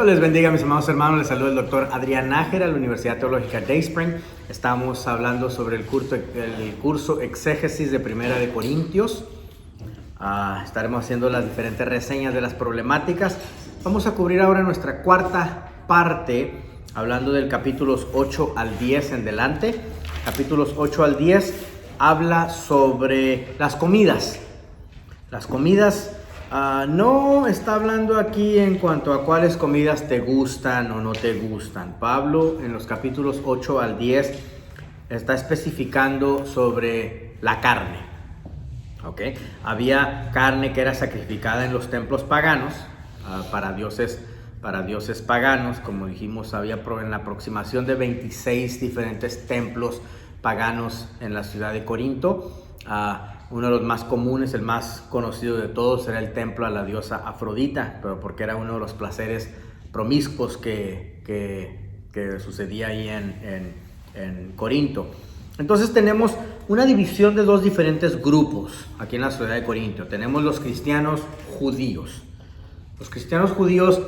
Dios les bendiga, mis amados hermanos. Les saluda el doctor Adrián Nájera de la Universidad Teológica Dayspring. Estamos hablando sobre el curso Exégesis de Primera de Corintios. Estaremos haciendo las diferentes reseñas de las problemáticas. Vamos a cubrir ahora nuestra cuarta parte, hablando del capítulos 8 al 10 en delante. Capítulos 8 al 10 habla sobre las comidas. Las comidas. No está hablando aquí en cuanto a cuáles comidas te gustan o no te gustan. Pablo en los capítulos 8 al 10 está especificando sobre la carne. ¿Okay? Había carne que era sacrificada en los templos paganos para dioses paganos. Como dijimos, había en la aproximación de 26 diferentes templos paganos en la ciudad de Corinto. Uno de los más comunes, el más conocido de todos, era el templo a la diosa Afrodita, pero porque era uno de los placeres promiscuos que sucedía ahí en Corinto. Entonces tenemos una división de dos diferentes grupos aquí en la ciudad de Corinto. Tenemos los cristianos judíos. Los cristianos judíos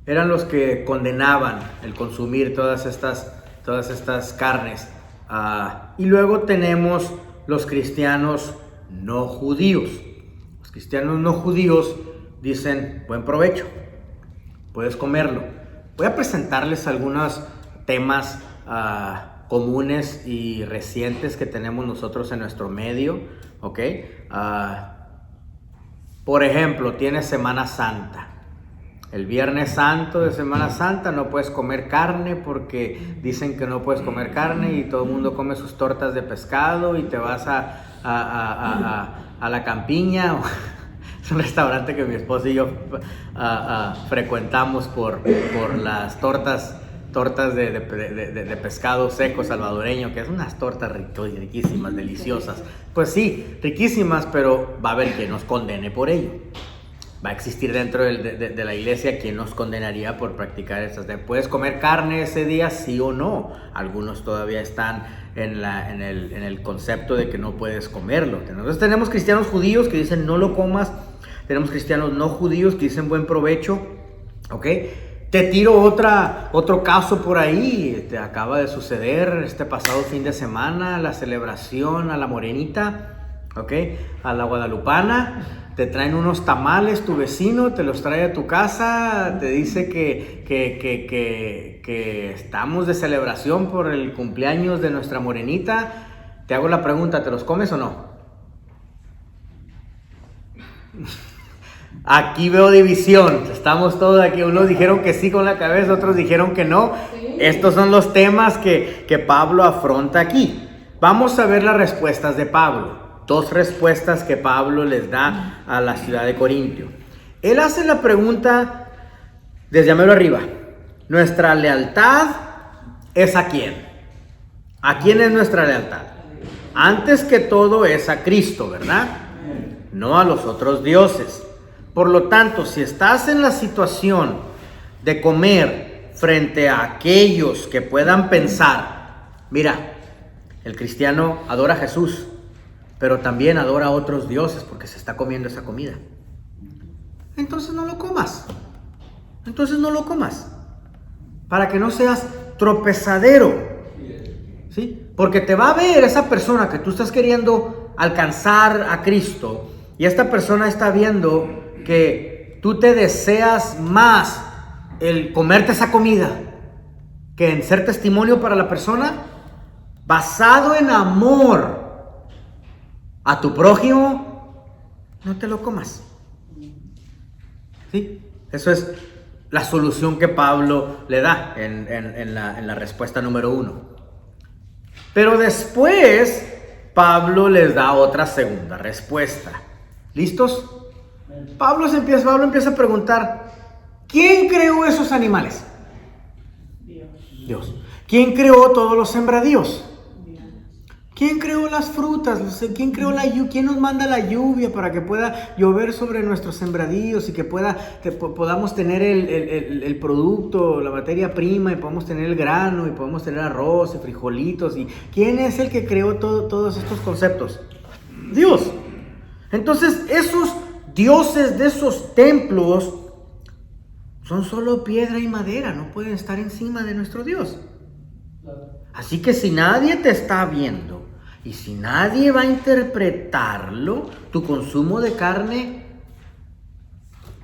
eran los que condenaban el consumir todas estas carnes. Y luego tenemos los cristianos no judíos. Los cristianos no judíos dicen, buen provecho, puedes comerlo. Voy a presentarles algunos temas comunes y recientes que tenemos nosotros en nuestro medio, ¿ok? Por ejemplo, tienes Semana Santa. El Viernes Santo de Semana Santa no puedes comer carne porque dicen que no puedes comer carne y todo el mundo come sus tortas de pescado y te vas a la Campiña. Es un restaurante que mi esposa y yo frecuentamos por las tortas de pescado seco salvadoreño, que es unas tortas riquísimas, deliciosas. Pues sí, riquísimas, pero va a haber quien nos condene por ello. Va a existir dentro de la iglesia quien nos condenaría por practicar estas. ¿Puedes comer carne ese día, sí o no? Algunos todavía están en el concepto de que no puedes comerlo. Entonces tenemos cristianos judíos que dicen no lo comas. Tenemos cristianos no judíos que dicen buen provecho. ¿Ok? Te tiro otro caso por ahí. Te acaba de suceder este pasado fin de semana la celebración a la morenita, ¿ok? A la guadalupana. Te traen unos tamales, tu vecino te los trae a tu casa, te dice que estamos de celebración por el cumpleaños de nuestra morenita. Te hago la pregunta, ¿te los comes o no? Aquí veo división, estamos todos aquí, unos dijeron que sí con la cabeza, otros dijeron que no. Sí. Estos son los temas que Pablo afronta aquí. Vamos a ver las respuestas de Pablo. Dos respuestas que Pablo les da a la ciudad de Corintio. Él hace la pregunta desde mero arriba. ¿Nuestra lealtad es a quién? ¿A quién es nuestra lealtad? Antes que todo es a Cristo, ¿verdad? No a los otros dioses. Por lo tanto, si estás en la situación de comer frente a aquellos que puedan pensar, mira, el cristiano adora a Jesús, pero también adora a otros dioses porque se está comiendo esa comida. Entonces no lo comas. Para que no seas tropezadero. ¿Sí? Porque te va a ver esa persona que tú estás queriendo alcanzar a Cristo y esta persona está viendo que tú te deseas más el comerte esa comida que en ser testimonio para la persona basado en amor a tu prójimo, no te lo comas. ¿Sí? Eso es la solución que Pablo le da en la respuesta número 1. Pero después, Pablo les da otra segunda respuesta. ¿Listos? Pablo empieza a preguntar, ¿quién creó esos animales? Dios. ¿Quién creó todos los sembradíos? ¿Quién creó las frutas? ¿Quién creó ¿Quién nos manda la lluvia para que pueda llover sobre nuestros sembradíos y que podamos tener el producto, la materia prima, y podamos tener el grano y podamos tener arroz y frijolitos? ¿Y quién es el que creó todos estos conceptos? Dios. Entonces, esos dioses de esos templos son solo piedra y madera, no pueden estar encima de nuestro Dios. Así que si nadie te está viendo y si nadie va a interpretarlo, tu consumo de carne,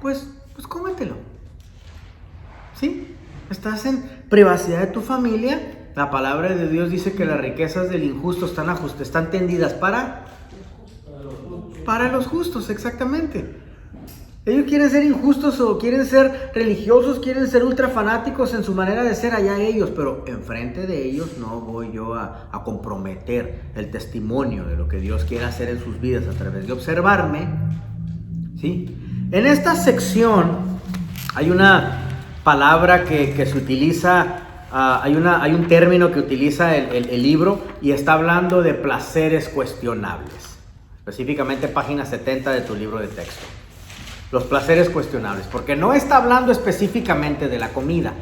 pues cómetelo. ¿Sí? Estás en privacidad de tu familia. La palabra de Dios dice que las riquezas del injusto están tendidas para los justos, exactamente. Ellos quieren ser injustos o quieren ser religiosos, quieren ser ultra fanáticos en su manera de ser, allá ellos, pero enfrente de ellos no voy yo a comprometer el testimonio de lo que Dios quiere hacer en sus vidas a través de observarme. ¿Sí? En esta sección hay una palabra que se utiliza, hay un término que utiliza el libro y está hablando de placeres cuestionables. Específicamente página 70 de tu libro de texto. Los placeres cuestionables, porque no está hablando específicamente de la comida.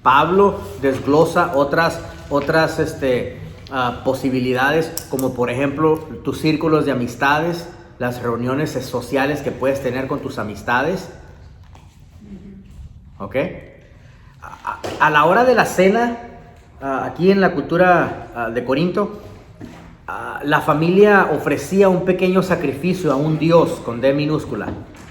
Pablo desglosa otras posibilidades, como por ejemplo tus círculos de amistades, las reuniones sociales que puedes tener con tus amistades. ¿Ok? A la hora de la cena, aquí en la cultura de Corinto, la familia ofrecía un pequeño sacrificio a un dios con D minúscula,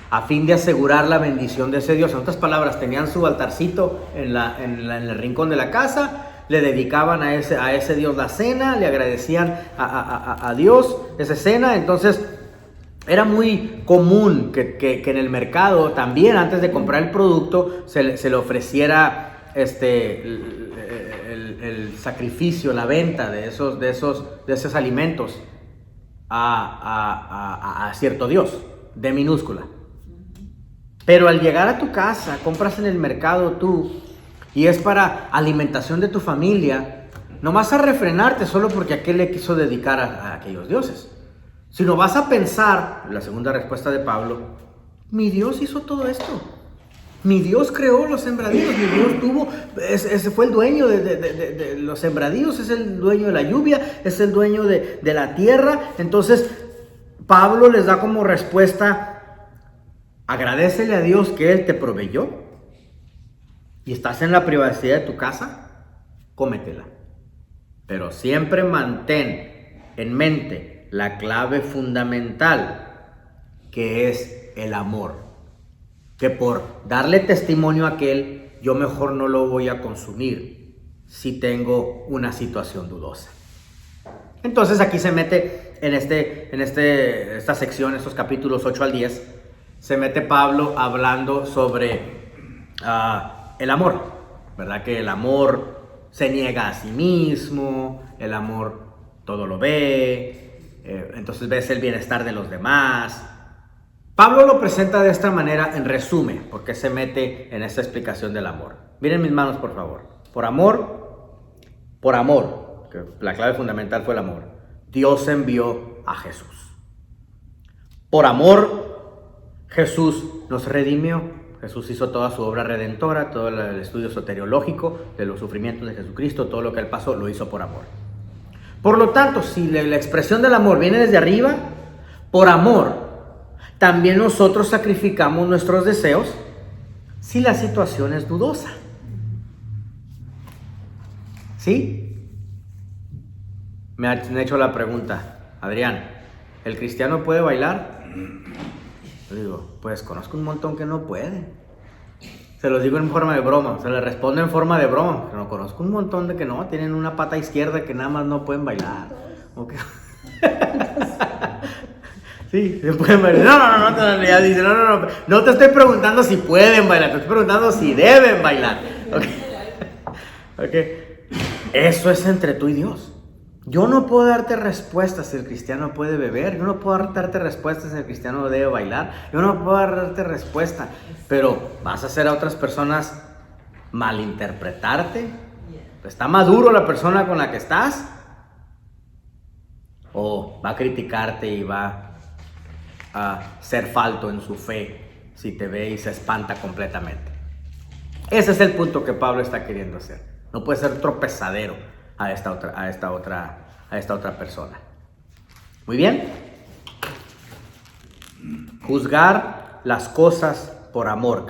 a fin de asegurar la bendición de ese Dios. En otras palabras, tenían su altarcito en el rincón de la casa, le dedicaban a ese Dios la cena, le agradecían a Dios esa cena. Entonces, era muy común que en el mercado también, antes de comprar el producto, se le ofreciera el sacrificio, la venta de esos alimentos a cierto Dios, de minúscula. Pero al llegar a tu casa, compras en el mercado tú, y es para alimentación de tu familia, no vas a refrenarte solo porque aquel le quiso dedicar a aquellos dioses, sino vas a pensar, la segunda respuesta de Pablo, mi Dios hizo todo esto. Mi Dios creó los sembradíos, mi Dios ese fue el dueño de los sembradíos, es el dueño de la lluvia, es el dueño de la tierra. Entonces, Pablo les da como respuesta: agradécele a Dios que Él te proveyó y estás en la privacidad de tu casa, cómetela. Pero siempre mantén en mente la clave fundamental, que es el amor. Que por darle testimonio a aquel, yo mejor no lo voy a consumir si tengo una situación dudosa. Entonces aquí se mete en esta sección, estos capítulos 8 al 10, se mete Pablo hablando sobre el amor, ¿verdad? Que el amor se niega a sí mismo, el amor todo lo ve, entonces ves el bienestar de los demás. Pablo lo presenta de esta manera en resumen, porque se mete en esta explicación del amor. Miren mis manos, por favor. Por amor, que la clave fundamental fue el amor, Dios envió a Jesús. Por amor, Jesús nos redimió. Jesús hizo toda su obra redentora, todo el estudio soteriológico de los sufrimientos de Jesucristo, todo lo que Él pasó, lo hizo por amor. Por lo tanto, si la expresión del amor viene desde arriba, por amor, también nosotros sacrificamos nuestros deseos si la situación es dudosa. ¿Sí? Me han hecho la pregunta, Adrián, ¿el cristiano puede bailar? Yo digo, pues conozco un montón que no pueden. Se los digo en forma de broma, se les responde en forma de broma, pero conozco un montón de que no, tienen una pata izquierda que nada más no pueden bailar. Okay. Sí, se pueden bailar. Ya dice, no te estoy preguntando si pueden bailar, te estoy preguntando si deben bailar. Okay. Eso es entre tú y Dios. Yo no puedo darte respuestas si el cristiano puede beber, yo no puedo darte respuestas si el cristiano debe bailar, yo no puedo darte respuesta, pero vas a hacer a otras personas malinterpretarte. ¿Está maduro la persona con la que estás? ¿O va a criticarte y va a ser falto en su fe si te ve y se espanta completamente? Ese es el punto que Pablo está queriendo hacer. No puede ser tropezadero a esta otra persona. Muy bien. Juzgar las cosas por amor,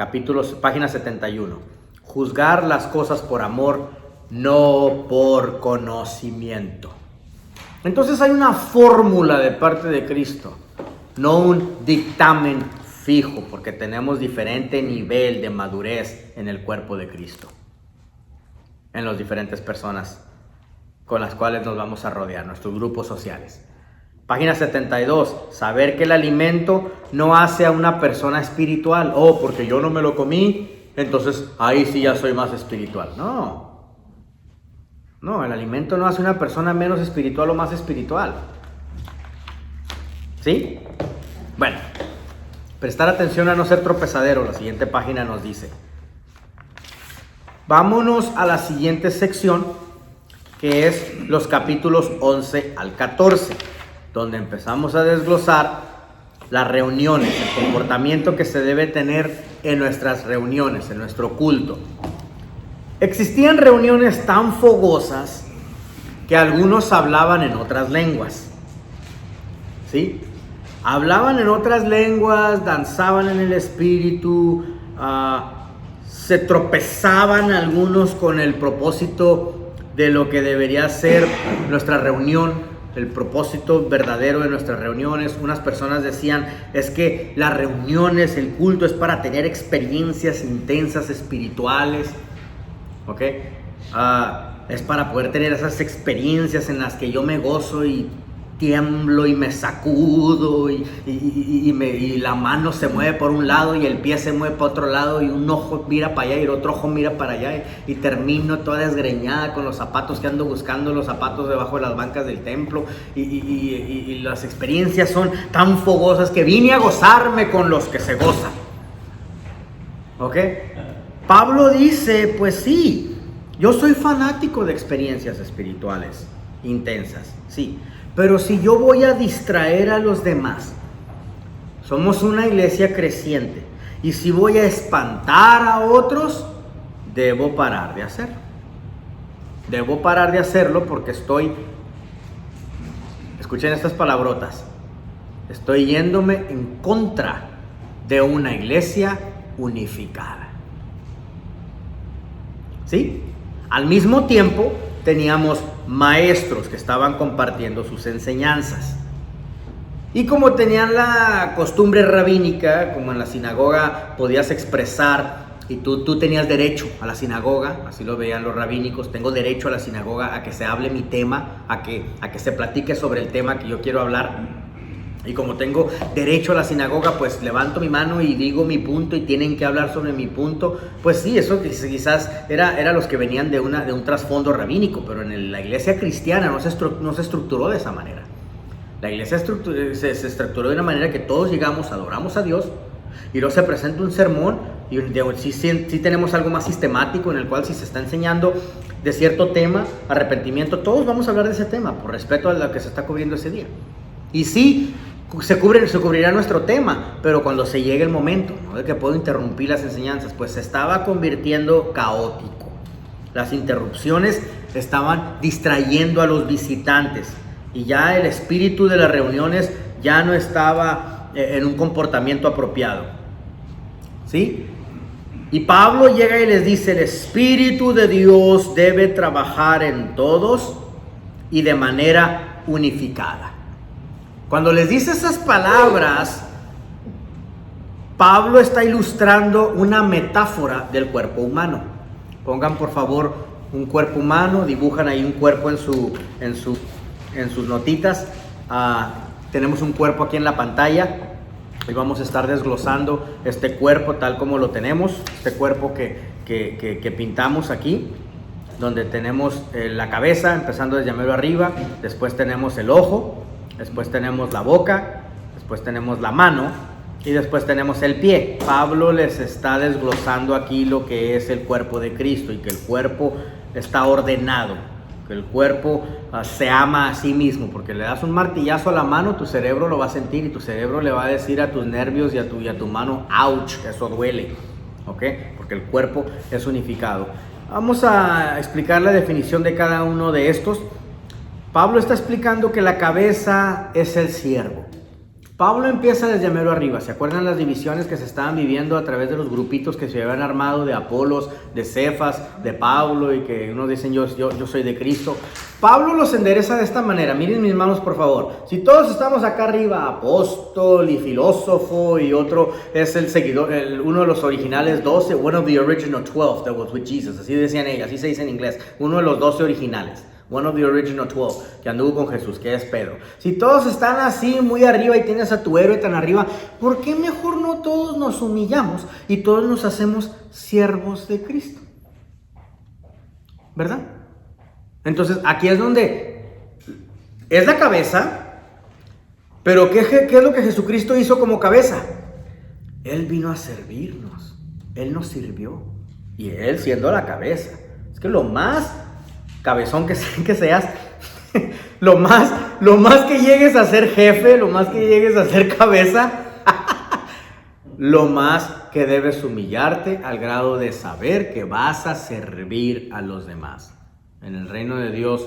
página 71. Juzgar las cosas por amor, no por conocimiento. Entonces hay una fórmula de parte de Cristo, no un dictamen fijo, porque tenemos diferente nivel de madurez en el cuerpo de Cristo, en las diferentes personas con las cuales nos vamos a rodear, nuestros grupos sociales. Página 72, saber que el alimento no hace a una persona espiritual. Oh, porque yo no me lo comí, entonces ahí sí ya soy más espiritual. No, el alimento no hace a una persona menos espiritual o más espiritual. ¿Sí? Bueno, prestar atención a no ser tropezadero, la siguiente página nos dice. Vámonos a la siguiente sección, que es los capítulos 11 al 14, donde empezamos a desglosar las reuniones, el comportamiento que se debe tener en nuestras reuniones, en nuestro culto. Existían reuniones tan fogosas que algunos hablaban en otras lenguas, ¿sí? Hablaban en otras lenguas, danzaban en el espíritu, se tropezaban algunos con el propósito de lo que debería ser nuestra reunión, el propósito verdadero de nuestras reuniones. Unas personas decían, es que las reuniones, el culto es para tener experiencias intensas espirituales, ¿ok? Es para poder tener esas experiencias en las que yo me gozo y tiemblo y me sacudo y la mano se mueve por un lado y el pie se mueve para otro lado y un ojo mira para allá y el otro ojo mira para allá y termino toda desgreñada con los zapatos que ando buscando, los zapatos debajo de las bancas del templo y las experiencias son tan fogosas que vine a gozarme con los que se gozan. ¿Ok? Pablo dice, pues sí, yo soy fanático de experiencias espirituales intensas, sí. Pero si yo voy a distraer a los demás, somos una iglesia creciente, y si voy a espantar a otros, debo parar de hacerlo. Debo parar de hacerlo porque escuchen estas palabrotas, estoy yéndome en contra de una iglesia unificada. ¿Sí? Al mismo tiempo, teníamos maestros que estaban compartiendo sus enseñanzas. Y como tenían la costumbre rabínica, como en la sinagoga podías expresar, y tú tenías derecho a la sinagoga, así lo veían los rabínicos, tengo derecho a la sinagoga a que se hable mi tema, a que se platique sobre el tema que yo quiero hablar. Y como tengo derecho a la sinagoga, pues levanto mi mano y digo mi punto y tienen que hablar sobre mi punto. Pues sí, eso quizás era los que venían de un trasfondo rabínico, pero en la iglesia cristiana no se estructuró de esa manera. La iglesia se estructuró de una manera que todos llegamos, adoramos a Dios y luego se presenta un sermón y sí tenemos algo más sistemático en el cual si se está enseñando de cierto tema, arrepentimiento, todos vamos a hablar de ese tema por respeto a lo que se está cubriendo ese día. Y sí, se cubrirá nuestro tema, pero cuando se llegue el momento, ¿no?, de que puedo interrumpir las enseñanzas, pues se estaba convirtiendo caótico. Las interrupciones estaban distrayendo a los visitantes y ya el espíritu de las reuniones ya no estaba en un comportamiento apropiado. ¿Sí? Y Pablo llega y les dice, el Espíritu de Dios debe trabajar en todos y de manera unificada. Cuando les dice esas palabras, Pablo está ilustrando una metáfora del cuerpo humano. Pongan por favor un cuerpo humano, dibujan ahí un cuerpo en sus notitas. Tenemos un cuerpo aquí en la pantalla y vamos a estar desglosando este cuerpo tal como lo tenemos, este cuerpo que pintamos aquí, donde tenemos la cabeza, empezando desde mero arriba, después tenemos el ojo, después tenemos la boca, después tenemos la mano y después tenemos el pie. Pablo les está desglosando aquí lo que es el cuerpo de Cristo y que el cuerpo está ordenado, que el cuerpo se ama a sí mismo, porque le das un martillazo a la mano, tu cerebro lo va a sentir y tu cerebro le va a decir a tus nervios y a tu mano, ouch, eso duele, ¿ok? Porque el cuerpo es unificado. Vamos a explicar la definición de cada uno de estos. Pablo está explicando que la cabeza es el siervo, Pablo empieza desde mero arriba. ¿Se acuerdan las divisiones que se estaban viviendo a través de los grupitos que se habían armado de Apolos, de Cefas, de Pablo, y que unos dicen yo soy de Cristo? Pablo los endereza de esta manera. Miren mis manos, por favor. Si todos estamos acá arriba, apóstol y filósofo, y otro es el seguidor, uno de los originales 12, one of the original 12 that was with Jesus. Así decían ellos, así se dice en inglés. Uno de los 12 originales. One of the original 12, que anduvo con Jesús, que es Pedro. Si todos están así muy arriba y tienes a tu héroe tan arriba, ¿por qué mejor no todos nos humillamos y todos nos hacemos siervos de Cristo? ¿Verdad? Entonces aquí es donde es la cabeza, pero ¿qué es lo que Jesucristo hizo como cabeza? Él vino a servirnos, Él nos sirvió, y Él siendo la cabeza. Es que lo más cabezón que seas, lo más que llegues a ser jefe, lo más que llegues a ser cabeza, lo más que debes humillarte al grado de saber que vas a servir a los demás. En el reino de Dios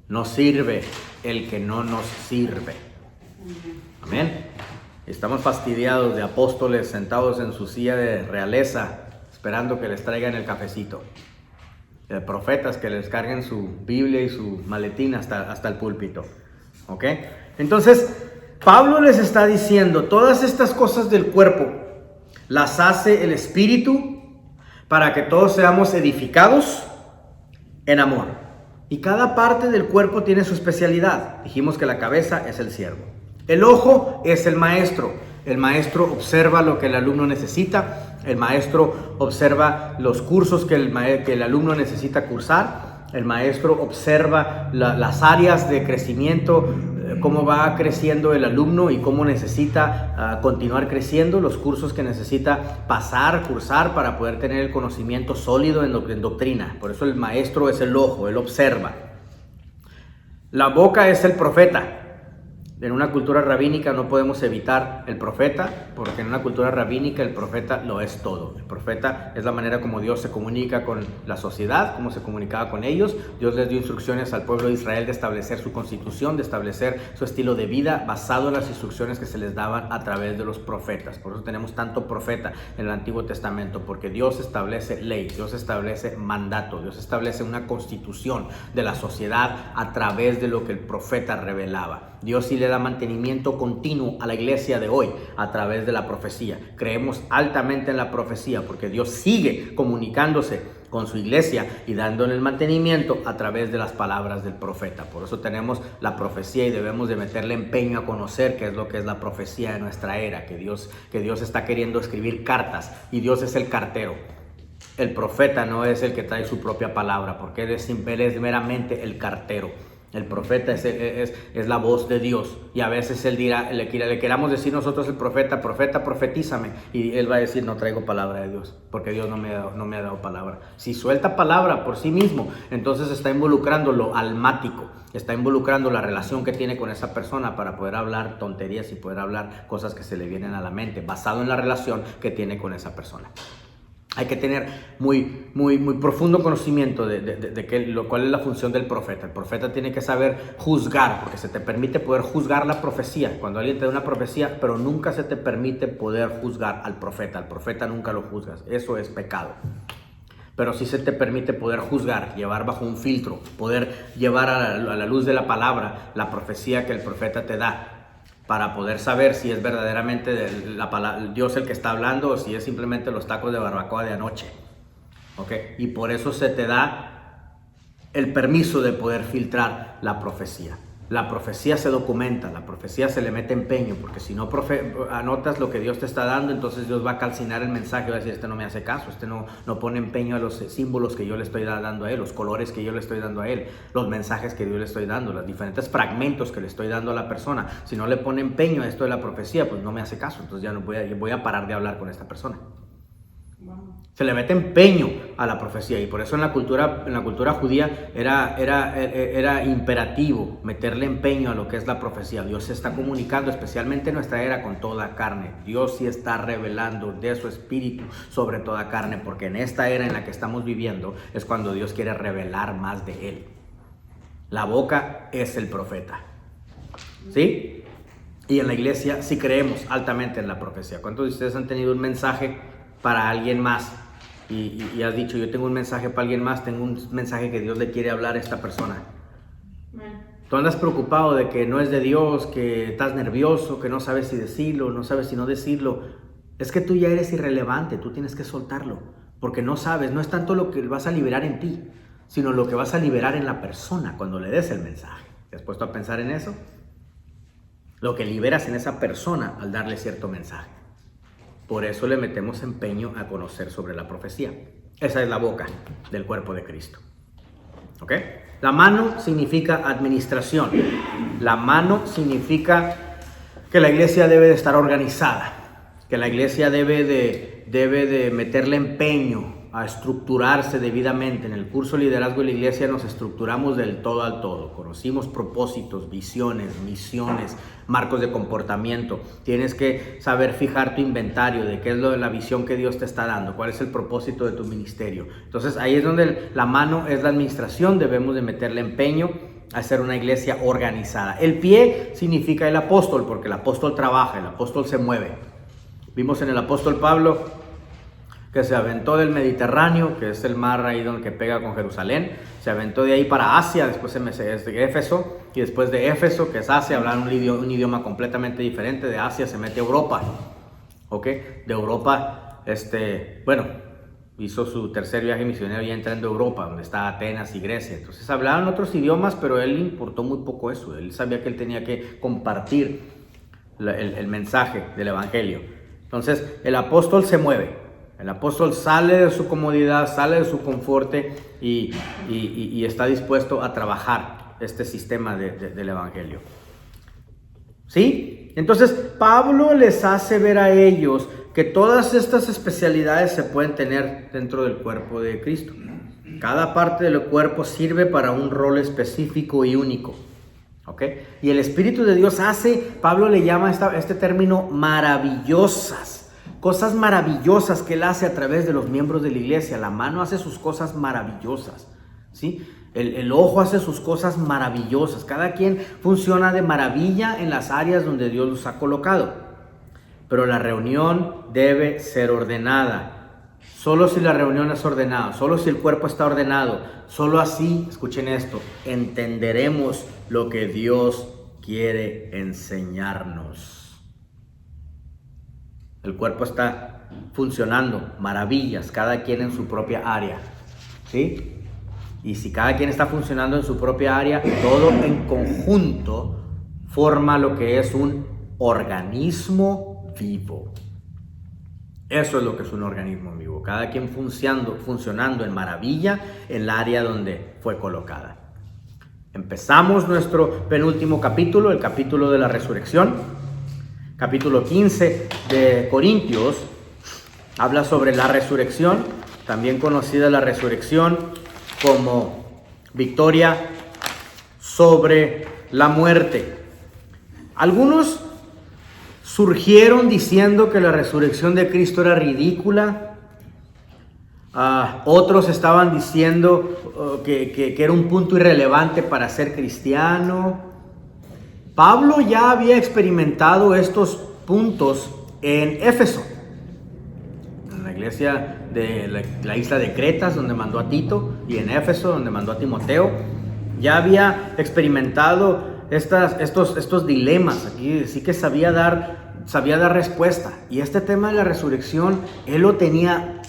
no sirve el que no nos sirve. Amén. Estamos fastidiados de apóstoles sentados en su silla de realeza esperando que les traigan el cafecito. De profetas que les carguen su Biblia y su maletín hasta el púlpito. ¿Ok? Entonces, Pablo les está diciendo, todas estas cosas del cuerpo las hace el Espíritu para que todos seamos edificados en amor. Y cada parte del cuerpo tiene su especialidad. Dijimos que la cabeza es el siervo. El ojo es el maestro. El maestro observa lo que el alumno necesita. El maestro observa los cursos que el alumno necesita cursar. El maestro observa las áreas de crecimiento, cómo va creciendo el alumno y cómo necesita continuar creciendo, los cursos que necesita cursar para poder tener el conocimiento sólido en doctrina. Por eso el maestro es el ojo, él observa. La boca es el profeta. En una cultura rabínica no podemos evitar el profeta, porque en una cultura rabínica el profeta lo es todo. El profeta es la manera como Dios se comunica con la sociedad, como se comunicaba con ellos. Dios les dio instrucciones al pueblo de Israel de establecer su constitución, de establecer su estilo de vida basado en las instrucciones que se les daban a través de los profetas. Por eso tenemos tanto profeta en el Antiguo Testamento, porque Dios establece ley, Dios establece mandato, Dios establece una constitución de la sociedad a través de lo que el profeta revelaba. Dios sí le da mantenimiento continuo a la iglesia de hoy a través de la profecía. Creemos altamente en la profecía porque Dios sigue comunicándose con su iglesia y dándole el mantenimiento a través de las palabras del profeta. Por eso tenemos la profecía y debemos de meterle empeño a conocer qué es lo que es la profecía de nuestra era, que Dios está queriendo escribir cartas y Dios es el cartero. El profeta no es el que trae su propia palabra, porque él es meramente el cartero. El profeta es la voz de Dios, y a veces él dirá, le queramos decir nosotros el profeta, profetízame, y él va a decir, no traigo palabra de Dios, porque Dios no me ha dado palabra. Si suelta palabra por sí mismo, entonces está involucrando lo almático, está involucrando la relación que tiene con esa persona para poder hablar tonterías y poder hablar cosas que se le vienen a la mente, basado en la relación que tiene con esa persona. Hay que tener muy profundo conocimiento de cuál es la función del profeta. El profeta tiene que saber juzgar, porque se te permite poder juzgar la profecía. Cuando alguien te da una profecía, pero nunca se te permite poder juzgar al profeta. Al profeta nunca lo juzgas. Eso es pecado. Pero sí se te permite poder juzgar, llevar bajo un filtro, poder llevar a la luz de la palabra la profecía que el profeta te da, para poder saber si es verdaderamente Dios el que está hablando o si es simplemente los tacos de barbacoa de anoche. ¿Okay? Y por eso se te da el permiso de poder filtrar la profecía. La profecía se documenta, la profecía se le mete empeño, porque si no anotas lo que Dios te está dando, entonces Dios va a calcinar el mensaje, va a decir, este no me hace caso, este no pone empeño a los símbolos que yo le estoy dando a él, los colores que yo le estoy dando a él, los mensajes que yo le estoy dando, los diferentes fragmentos que le estoy dando a la persona. Si no le pone empeño a esto de la profecía, pues no me hace caso, entonces ya no voy a parar de hablar con esta persona. Se le mete empeño a la profecía, y por eso en la cultura judía era imperativo meterle empeño a lo que es la profecía. Dios se está comunicando, especialmente en nuestra era, con toda carne. Dios sí está revelando de su espíritu sobre toda carne, porque en esta era en la que estamos viviendo es cuando Dios quiere revelar más de él. La boca es el profeta, ¿sí? Y en la iglesia sí creemos altamente en la profecía. ¿Cuántos de ustedes han tenido un mensaje para alguien más? Y has dicho, yo tengo un mensaje para alguien más, tengo un mensaje que Dios le quiere hablar a esta persona. Tú andas preocupado de que no es de Dios, que estás nervioso, que no sabes si decirlo, no sabes si no decirlo. Es que tú ya eres irrelevante, tú tienes que soltarlo. Porque no sabes, no es tanto lo que vas a liberar en ti, sino lo que vas a liberar en la persona cuando le des el mensaje. ¿Te has puesto a pensar en eso? Lo que liberas en esa persona al darle cierto mensaje. Por eso le metemos empeño a conocer sobre la profecía. Esa es la boca del cuerpo de Cristo. ¿Ok? La mano significa administración. La mano significa que la iglesia debe de estar organizada. Que la iglesia debe de meterle empeño a estructurarse debidamente. En el curso Liderazgo de la Iglesia nos estructuramos del todo al todo. Conocimos propósitos, visiones, misiones, marcos de comportamiento. Tienes que saber fijar tu inventario de qué es la visión que Dios te está dando, cuál es el propósito de tu ministerio. Entonces ahí es donde la mano es la administración, debemos de meterle empeño a ser una iglesia organizada. El pie significa el apóstol, porque el apóstol trabaja, el apóstol se mueve. Vimos en el apóstol Pablo que se aventó del Mediterráneo, que es el mar ahí donde que pega con Jerusalén, se aventó de ahí para Asia, después es de Éfeso, y después de Éfeso, que es Asia, hablan un idioma completamente diferente, de Asia se mete a Europa, ¿ok? De Europa, hizo su tercer viaje misionero ya entrando a Europa, donde está Atenas y Grecia, entonces hablaban otros idiomas, pero él le importó muy poco eso, él sabía que él tenía que compartir el mensaje del evangelio. Entonces el apóstol se mueve. El apóstol sale de su comodidad, sale de su confort y está dispuesto a trabajar este sistema del evangelio. ¿Sí? Entonces Pablo les hace ver a ellos que todas estas especialidades se pueden tener dentro del cuerpo de Cristo. Cada parte del cuerpo sirve para un rol específico y único. ¿Ok? Y el Espíritu de Dios Pablo le llama este término maravillosas. Cosas maravillosas que Él hace a través de los miembros de la iglesia. La mano hace sus cosas maravillosas, ¿sí? El ojo hace sus cosas maravillosas. Cada quien funciona de maravilla en las áreas donde Dios los ha colocado. Pero la reunión debe ser ordenada. Solo si la reunión es ordenada, solo si el cuerpo está ordenado, solo así, escuchen esto, entenderemos lo que Dios quiere enseñarnos. El cuerpo está funcionando, maravillas, cada quien en su propia área, ¿sí? Y si cada quien está funcionando en su propia área, todo en conjunto forma lo que es un organismo vivo. Eso es lo que es un organismo vivo, cada quien funcionando en maravilla en el área donde fue colocada. Empezamos nuestro penúltimo capítulo, el capítulo de la resurrección. Capítulo 15 de Corintios habla sobre la resurrección, también conocida la resurrección como victoria sobre la muerte. Algunos surgieron diciendo que la resurrección de Cristo era ridícula. Otros estaban diciendo que era un punto irrelevante para ser cristiano. Pablo ya había experimentado estos puntos en Éfeso, en la iglesia de la isla de Cretas, donde mandó a Tito, y en Éfeso, donde mandó a Timoteo. Ya había experimentado estos dilemas. Aquí sí que sabía dar respuesta. Y este tema de la resurrección, él lo tenía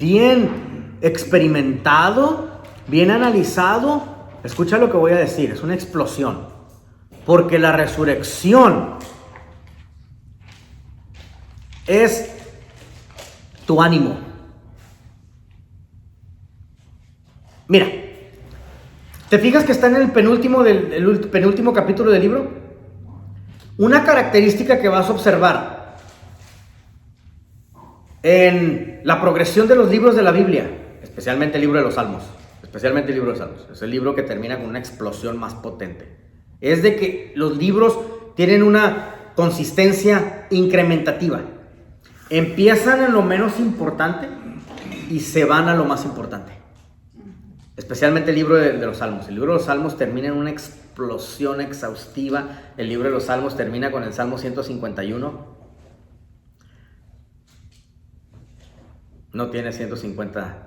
bien experimentado, bien analizado. Escucha lo que voy a decir, es una explosión. Porque la resurrección es tu ánimo. Mira, ¿te fijas que está en el penúltimo capítulo del libro? Una característica que vas a observar en la progresión de los libros de la Biblia, especialmente el libro de los Salmos, es el libro que termina con una explosión más potente. Es de que los libros tienen una consistencia incrementativa. Empiezan en lo menos importante y se van a lo más importante. Especialmente el libro de los Salmos. El libro de los Salmos termina en una explosión exhaustiva. El libro de los Salmos termina con el Salmo 151. No tiene 150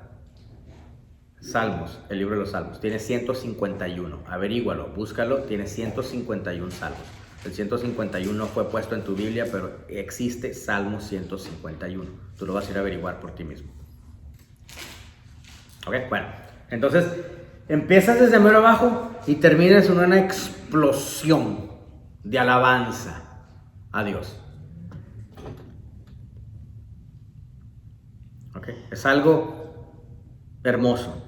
salmos, el libro de los Salmos. Tiene 151. Averígualo, búscalo. Tiene 151 salmos. El 151 no fue puesto en tu Biblia, pero existe Salmo 151. Tú lo vas a ir a averiguar por ti mismo. Ok, bueno. Entonces, empiezas desde mero abajo y terminas en una explosión de alabanza a Dios. Ok, es algo hermoso.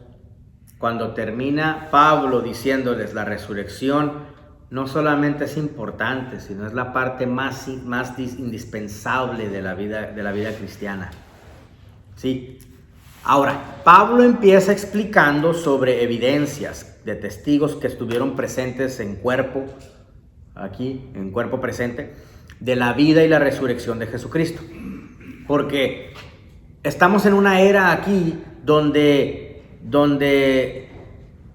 Cuando termina Pablo diciéndoles la resurrección, no solamente es importante, sino es la parte más indispensable de la vida cristiana. ¿Sí? Ahora, Pablo empieza explicando sobre evidencias de testigos que estuvieron presentes en cuerpo presente, de la vida y la resurrección de Jesucristo. Porque estamos en una era aquí donde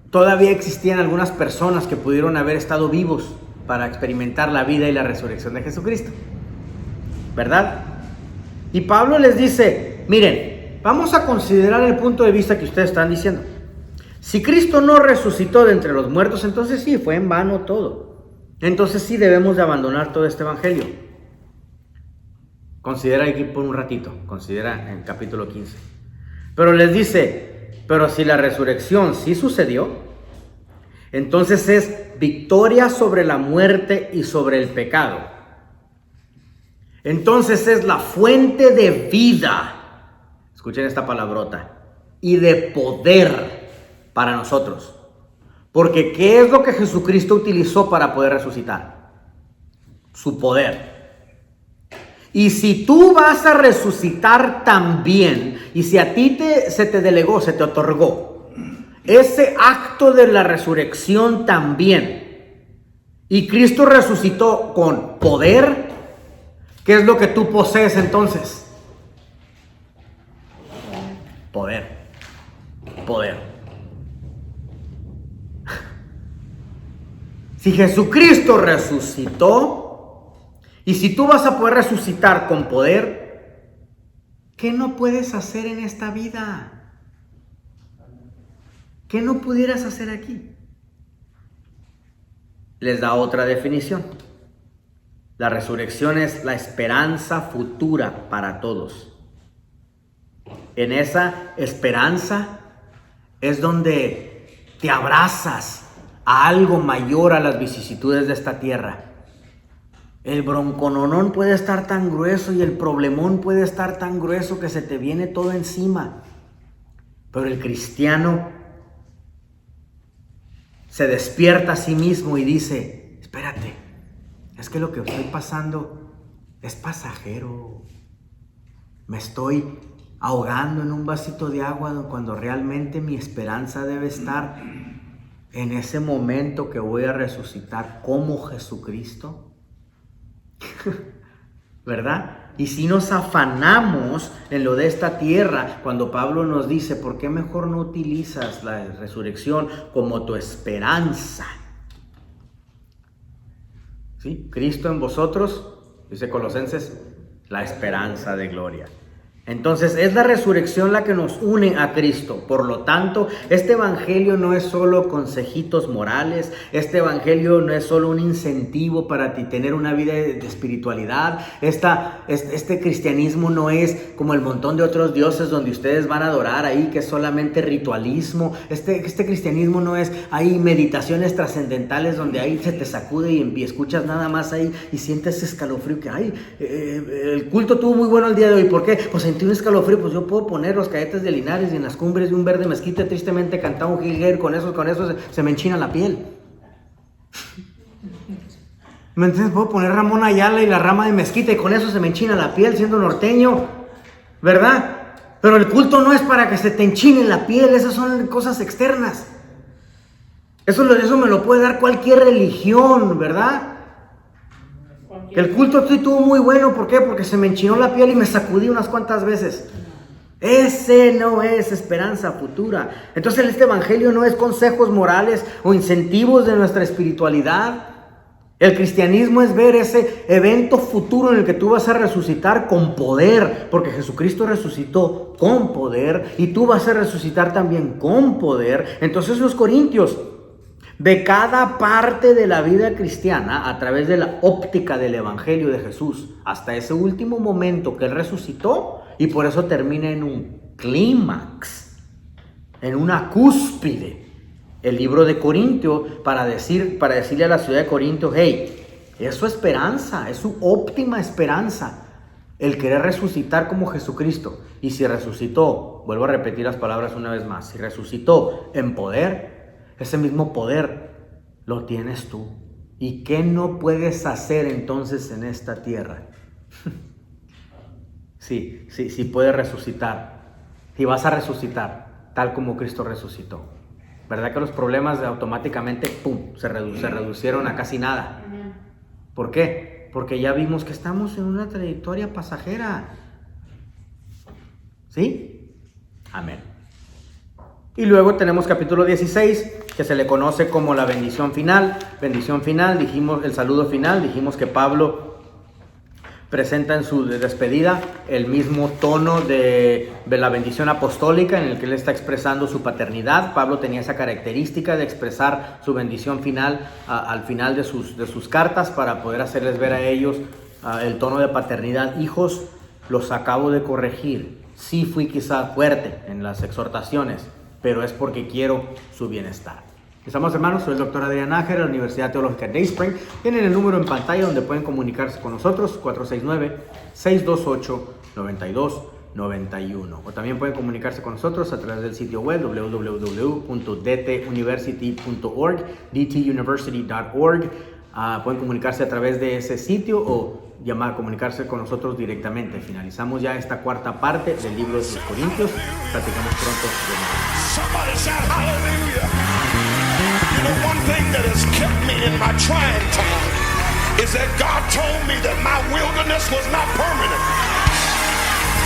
todavía existían algunas personas que pudieron haber estado vivos para experimentar la vida y la resurrección de Jesucristo, ¿verdad? Y Pablo les dice, miren, vamos a considerar el punto de vista que ustedes están diciendo. Si Cristo no resucitó de entre los muertos, entonces sí, fue en vano todo. Entonces sí debemos de abandonar todo este evangelio. Considera aquí por un ratito, considera en capítulo 15. Pero les dice, pero si la resurrección sí sucedió, entonces es victoria sobre la muerte y sobre el pecado. Entonces es la fuente de vida, escuchen esta palabrota, y de poder para nosotros. Porque ¿qué es lo que Jesucristo utilizó para poder resucitar? Su poder. Y si tú vas a resucitar también, y si a ti se te delegó, se te otorgó ese acto de la resurrección también, y Cristo resucitó con poder, ¿qué es lo que tú posees entonces? Poder. Si Jesucristo resucitó, y si tú vas a poder resucitar con poder, ¿qué no puedes hacer en esta vida? ¿Qué no pudieras hacer aquí? Les da otra definición. La resurrección es la esperanza futura para todos. En esa esperanza es donde te abrazas a algo mayor a las vicisitudes de esta tierra. El broncononón puede estar tan grueso y el problemón puede estar tan grueso que se te viene todo encima. Pero el cristiano se despierta a sí mismo y dice, espérate, es que lo que estoy pasando es pasajero. Me estoy ahogando en un vasito de agua cuando realmente mi esperanza debe estar en ese momento que voy a resucitar como Jesucristo. ¿Verdad? Y si nos afanamos en lo de esta tierra, cuando Pablo nos dice, ¿por qué mejor no utilizas la resurrección como tu esperanza? ¿Sí? Cristo en vosotros, dice Colosenses, la esperanza de gloria. Entonces es la resurrección la que nos une a Cristo. Por lo tanto, este evangelio no es solo consejitos morales. Este evangelio no es solo un incentivo para ti tener una vida de espiritualidad. Este cristianismo no es como el montón de otros dioses donde ustedes van a adorar ahí, que es solamente ritualismo. Este cristianismo no es ahí meditaciones trascendentales donde ahí se te sacude y escuchas nada más ahí y sientes escalofrío que el culto estuvo muy bueno el día de hoy. ¿Por qué? Pues sentí un escalofrío. Pues yo puedo poner los Cadetes de Linares y en las cumbres de un verde mezquite tristemente cantaba un jilguero, con eso se me enchina la piel. ¿Me entiendes? Puedo poner Ramón Ayala y la rama de mezquite y con eso se me enchina la piel siendo norteño, ¿verdad? Pero el culto no es para que se te enchine la piel, esas son cosas externas. Eso me lo puede dar cualquier religión, ¿verdad? El culto estuvo muy bueno, ¿por qué? Porque se me enchinó la piel y me sacudí unas cuantas veces. Ese no es esperanza futura. Entonces este evangelio no es consejos morales o incentivos de nuestra espiritualidad. El cristianismo es ver ese evento futuro en el que tú vas a resucitar con poder, porque Jesucristo resucitó con poder y tú vas a resucitar también con poder. Entonces los corintios, de cada parte de la vida cristiana, a través de la óptica del evangelio de Jesús, hasta ese último momento que Él resucitó, y por eso termina en un clímax, en una cúspide. El libro de Corintio para decirle a la ciudad de Corinto, hey, es su esperanza, es su óptima esperanza, el querer resucitar como Jesucristo. Y si resucitó, vuelvo a repetir las palabras una vez más, si resucitó en poder, ese mismo poder lo tienes tú. ¿Y qué no puedes hacer entonces en esta tierra? Sí, puedes resucitar. Y vas a resucitar tal como Cristo resucitó. ¿Verdad que los problemas automáticamente, ¡pum!, se reducieron a casi nada? ¿Por qué? Porque ya vimos que estamos en una trayectoria pasajera. ¿Sí? Amén. Y luego tenemos capítulo 16, que se le conoce como la bendición final. Bendición final, dijimos, el saludo final, dijimos que Pablo presenta en su despedida el mismo tono de la bendición apostólica en el que él está expresando su paternidad. Pablo tenía esa característica de expresar su bendición final al final de sus cartas para poder hacerles ver a ellos el tono de paternidad. Hijos, los acabo de corregir. Sí fui quizá fuerte en las exhortaciones, pero es porque quiero su bienestar. Estamos, hermanos, soy el doctor Adrián Nájera de la Universidad Teológica Dayspring. Tienen el número en pantalla donde pueden comunicarse con nosotros, 469-628-9291. O también pueden comunicarse con nosotros a través del sitio web www.dtuniversity.org, dtuniversity.org. Pueden comunicarse a través de ese sitio o comunicarse con nosotros directamente. Finalizamos ya esta cuarta parte del libro de los Corintios. Platicamos pronto de nuevo. You know, one thing that has kept me in my trying time is that God told me that my wilderness was not permanent.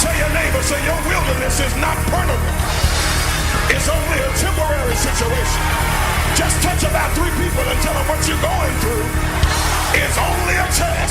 Tell your neighbor, say your wilderness is not permanent. It's only a temporary situation. Just touch about 3 people and tell them what you're going through is only a test.